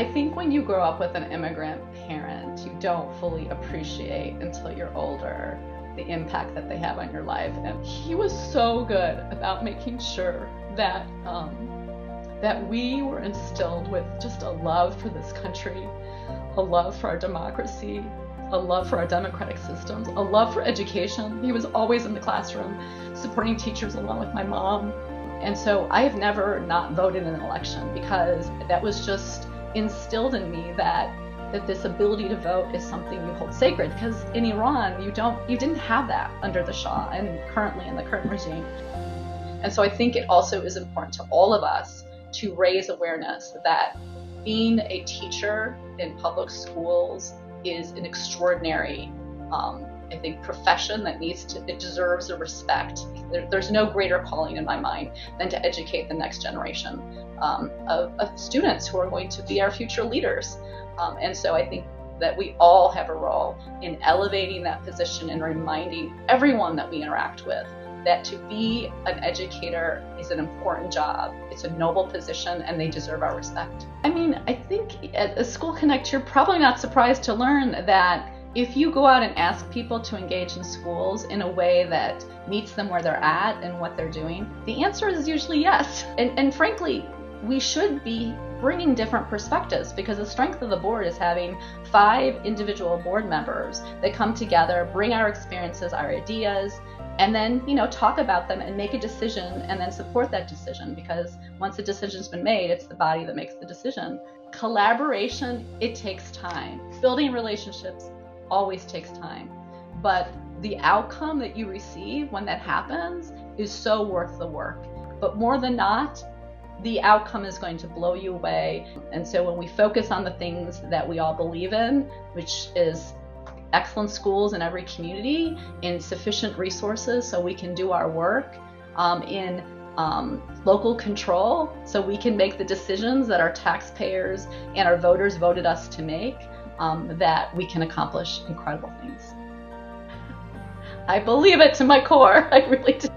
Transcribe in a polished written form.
I think when you grow up with an immigrant parent, you don't fully appreciate until you're older the impact that they have on your life. And he was so good about making sure that that we were instilled with just a love for this country, a love for our democracy, a love for our democratic systems, a love for education. He was always in the classroom supporting teachers along with my mom. And so I have never not voted in an election because that was just instilled in me that this ability to vote is something you hold sacred, because in Iran you didn't have that under the Shah and currently in the current regime. And so I think it also is important to all of us to raise awareness that being a teacher in public schools is an extraordinary, I think, profession that it deserves the respect. There's no greater calling in my mind than to educate the next generation of students who are going to be our future leaders. And so I think that we all have a role in elevating that position and reminding everyone that we interact with that to be an educator is an important job. It's a noble position and they deserve our respect. I mean, I think at a School Connect, you're probably not surprised to learn that if you go out and ask people to engage in schools in a way that meets them where they're at and what they're doing, the answer is usually yes. And frankly, we should be bringing different perspectives, because the strength of the board is having 5 individual board members that come together, bring our experiences, our ideas, and then, talk about them and make a decision and then support that decision, because once the decision's been made, it's the body that makes the decision. Collaboration, it takes time. Building relationships always takes time. But the outcome that you receive when that happens is so worth the work. But more than not, the outcome is going to blow you away. And so when we focus on the things that we all believe in, which is excellent schools in every community, in sufficient resources so we can do our work, in local control so we can make the decisions that our taxpayers and our voters voted us to make, that we can accomplish incredible things. I believe it to my core. I really do.